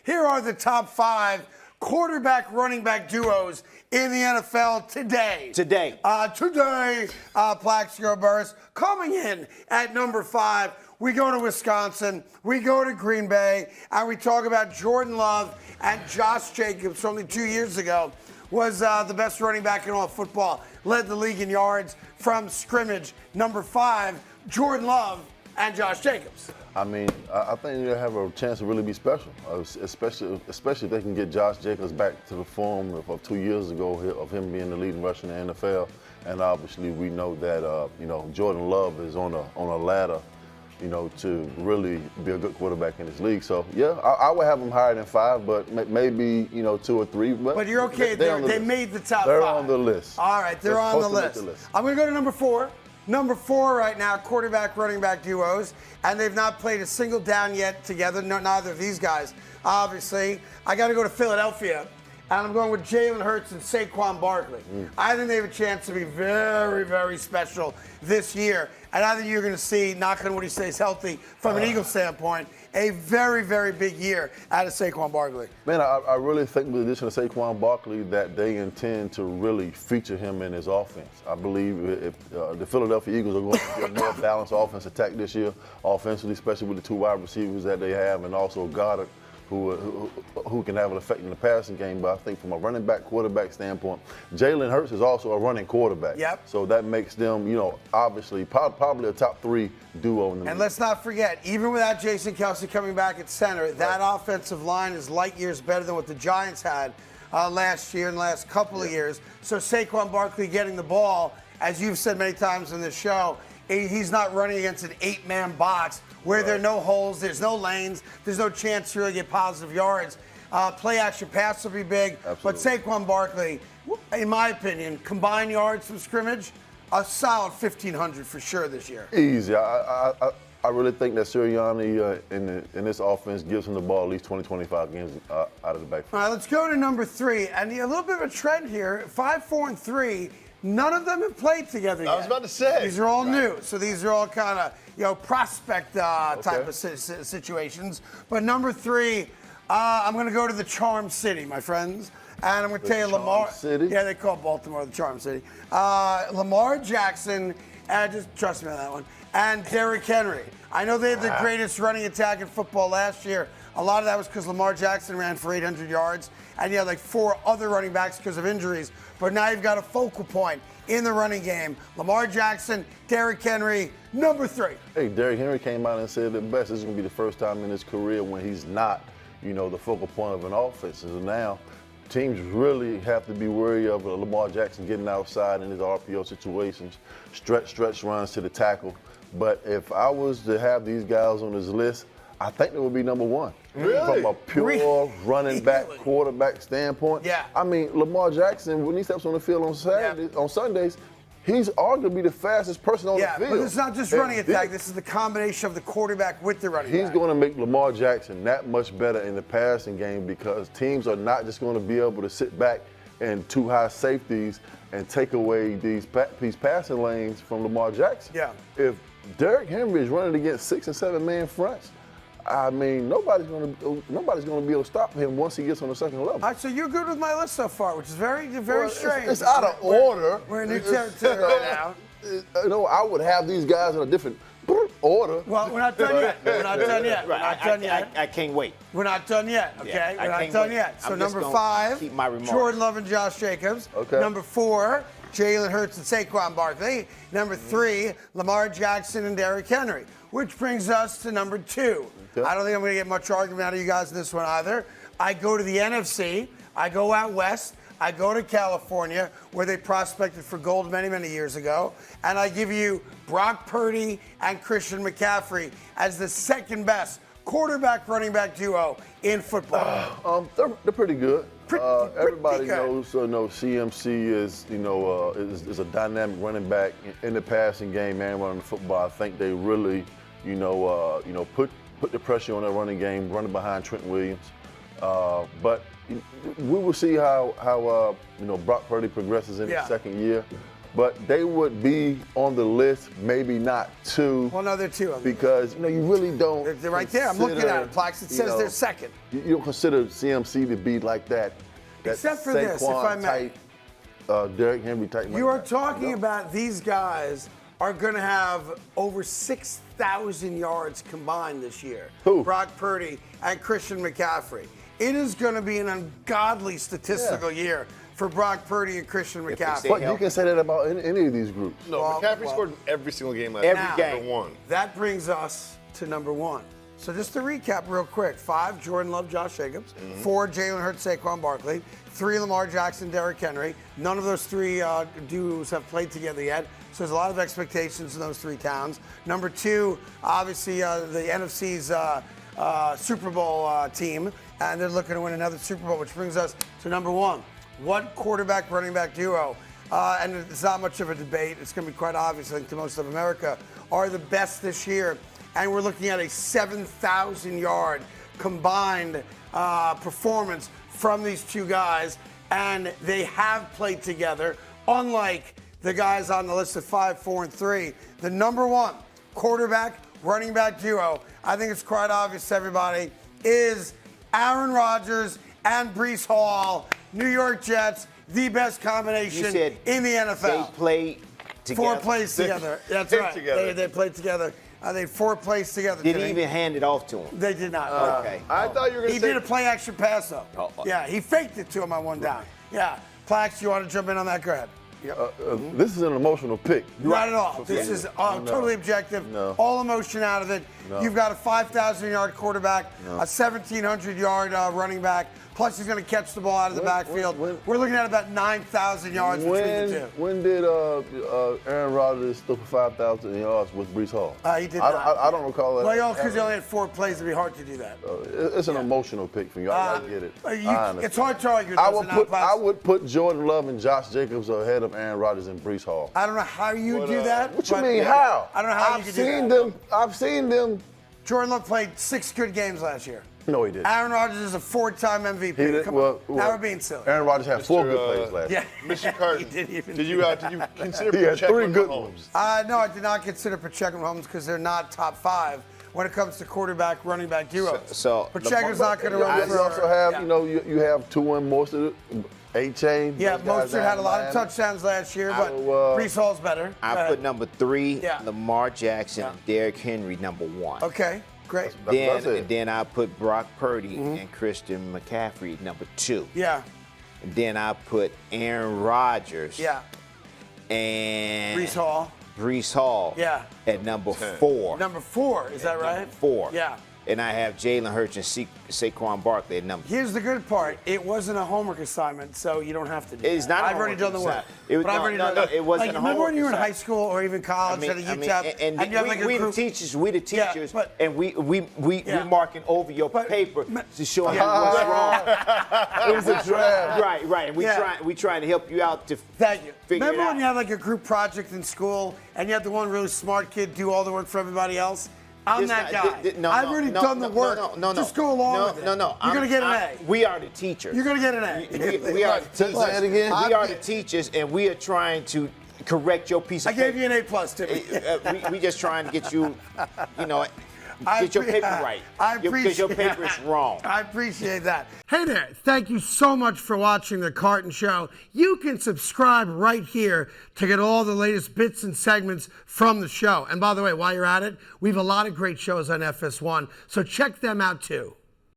Here are the top 5 quarterback running back duos in the NFL today. Today, Plaxico Burress coming in at number 5. We go to Wisconsin, we go to Green Bay, and we talk about Jordan Love and Josh Jacobs. Only 2 years ago was the best running back in all of football. Led the league in yards from scrimmage. Number 5, Jordan Love and Josh Jacobs. I mean, I think they'll have a chance to really be special, especially if they can get Josh Jacobs back to the form of 2 years ago of him being the leading rusher in the NFL. And obviously, we know that Jordan Love is on a ladder, to really be a good quarterback in this league. So yeah, I would have them higher than 5, but maybe 2 or 3. But you're okay. They made the top 5. They're on the list. All right, they're on the list. I'm going to go to number 4. Number 4 right now, quarterback, running back duos, and they've not played a single down yet together, neither of these guys, obviously. I got to go to Philadelphia, and I'm going with Jalen Hurts and Saquon Barkley. I think they have a chance to be very, very special this year, and I think you're going to see, knock on wood, he stays healthy, from an Eagles standpoint, a very, very big year out of Saquon Barkley. Man, I really think with the addition of Saquon Barkley that they intend to really feature him in his offense. I believe if the Philadelphia Eagles are going to get a more balanced offense attack this year, offensively, especially with the 2 wide receivers that they have, and also Goddard, who can have an effect in the passing game. But I think from a running back, quarterback standpoint, Jalen Hurts is also a running quarterback. Yep. So that makes them, obviously probably a top 3 duo in the league. And let's not forget, even without Jason Kelce coming back at center, that offensive line is light years better than what the Giants had last year and the last couple of years. So Saquon Barkley getting the ball, as you've said many times in this show, he's not running against an 8-man box where there are no holes, there's no lanes, there's no chance to really get positive yards. Play action pass will be big. Absolutely. But Saquon Barkley, in my opinion, combined yards from scrimmage, a solid 1,500 for sure this year. Easy. I really think that Sirianni in this offense gives him the ball at least 20, 25 games out of the backfield. All right, let's go to number 3. And a little bit of a trend here, 5, 4, and 3. None of them have played together yet. I was about to say. These are all new. So these are all kind of, prospect type of situations. But number 3, I'm going to go to the Charm City, my friends. And I'm going to tell you Lamar. City? Yeah, they call Baltimore the Charm City. Lamar Jackson, just trust me on that one, and Derrick Henry. I know they had the greatest running attack in football last year. A lot of that was because Lamar Jackson ran for 800 yards, and you had like 4 other running backs because of injuries. But now you've got a focal point in the running game. Lamar Jackson, Derrick Henry, number 3. Hey, Derrick Henry came out and said it best. This is going to be the first time in his career when he's not, the focal point of an offense. And now teams really have to be wary of Lamar Jackson getting outside in his RPO situations, stretch runs to the tackle. But if I was to have these guys on this list, I think they would be number 1. Really? From a pure running back, quarterback standpoint. Yeah. I mean, Lamar Jackson, when he steps on the field on Sundays, he's arguably the fastest person on the field. But it's not just running attack. This is the combination of the quarterback with the running back. He's going to make Lamar Jackson that much better in the passing game because teams are not just going to be able to sit back in 2 high safeties and take away these passing lanes from Lamar Jackson. Yeah. If Derrick Henry is running against 6 and 7 man fronts, I mean, nobody's going to be able to stop him once he gets on the second level. All right, so you're good with my list so far, which is very strange. It's out of order. We're in new territory right now. I would have these guys in a different order. Well, we're not done yet. We're not done yet. We're not done yet. I can't wait. We're not done yet, okay? Yeah, we're not done yet. So number 5, keep my remarks. Jordan Love and Josh Jacobs. Okay. Number 4, Jalen Hurts and Saquon Barkley. Number 3, Lamar Jackson and Derrick Henry, which brings us to number 2. Okay. I don't think I'm going to get much argument out of you guys in this one either. I go to the NFC. I go out west. I go to California, where they prospected for gold many, many years ago. And I give you Brock Purdy and Christian McCaffrey as the second best quarterback running back duo in football. They're pretty good. Everybody good. knows CMC is a dynamic running back in the passing game and running the football. I think they really put the pressure on their running game, running behind Trent Williams. But we will see how Brock Purdy progresses in his second year. but they would be on the list, maybe not 2. Well, no, they're 2. Because, you really don't. They're right there. I'm looking at it, Plax. It says they're second. You don't consider CMC to be like that. Except for this, if I may. Type, Derrick Henry type. You are talking about these guys are going to have over 6,000 yards combined this year. Who? Brock Purdy and Christian McCaffrey. It is going to be an ungodly statistical year for Brock Purdy and Christian McCaffrey. But you can say that about any of these groups. No, McCaffrey scored in every single game last year. Every game. One. That brings us to number 1. So just to recap real quick. 5, Jordan Love, Josh Jacobs. 4, Jalen Hurts, Saquon Barkley. 3, Lamar Jackson, Derrick Henry. None of those 3 duos have played together yet. So there's a lot of expectations in those 3 towns. Number 2, obviously the NFC's Super Bowl team. And they're looking to win another Super Bowl, which brings us to number 1. What quarterback, running back duo, and it's not much of a debate, it's going to be quite obvious, I think, to most of America, are the best this year. And we're looking at a 7,000-yard combined performance from these 2 guys. And they have played together, unlike the guys on the list of 5, 4, and 3. The number 1 quarterback, running back duo, I think it's quite obvious to everybody, is Aaron Rodgers and Breece Hall, New York Jets, the best combination in the NFL. They played together. 4 plays together. That's right. They played together. They 4 plays together. Did he even hand it off to him? They did not. Okay. I thought you were going to say. He did a play-action pass, though. Yeah, he faked it to him on 1 down. Yeah. Plax, you want to jump in on that? Go ahead. Yep. This is an emotional pick. Not at all. This is totally objective. No. All emotion out of it. No. You've got a 5,000-yard quarterback, a 1,700-yard running back, plus he's going to catch the ball out of the backfield. We're looking at about 9,000 yards between the 2. When did Aaron Rodgers throw for 5,000 yards with Breece Hall? He did not. I don't recall that. Well, because he only had 4 plays, it'd be hard to do that. It's an emotional pick for you. I get it. It's hard to argue. I would put Jordan Love and Josh Jacobs ahead of Aaron Rodgers and Breece Hall. I don't know how you do that. What you mean, how? I don't know how you can do that. I've seen them. Jordan Love played 6 good games last year. No, he didn't. Aaron Rodgers is a 4-time MVP. Come on. Now we're being silly. Aaron Rodgers had 4 good plays last year. Mr. Carton, did you consider he had 3 good Mahomes? ones. No, I did not consider Pacheco and Mahomes because they're not top 5 when it comes to quarterback, running back duos. So Pacheco's not going to run for. You also have, you have 2 and most of it. A-Chain. Yeah, Mostert had a lot of touchdowns last year, but Breece Hall's better. I put number 3, Lamar Jackson, and Derrick Henry, number 1. Okay, great. Then I put Brock Purdy and Christian McCaffrey, number 2. Yeah. And then I put Aaron Rodgers. Yeah. And Breece Hall. Yeah. At number 4. Number 4, is that right? 4. Yeah. And I have Jalen Hurts and Saquon Barkley at number 2. Here's the good part. It wasn't a homework assignment, so you don't have to do It's that. not I've already done the work. It wasn't a homework. Remember when you were in high school or even college at a UTEP, and you have like a we group? the teachers, and we marking over your paper to show you what's wrong. It was a draft. Right. And we trying to help you out to Thank you. figure Remember it out. when you had like a group project in school, and you had the one really smart kid do all the work for everybody else? I'm that guy. I've already done the work. Just go along with it. No. You're going to get an A. We are the teachers. You're going to get an A. We are the teachers. Say it again. We are the teachers, and we are trying to correct your piece of I gave you an A+, Timmy. we just trying to get you, get your paper right. Because your paper is wrong. I appreciate that. Hey there. Thank you so much for watching The Carton Show. You can subscribe right here to get all the latest bits and segments from the show. And by the way, while you're at it, we have a lot of great shows on FS1, so check them out too.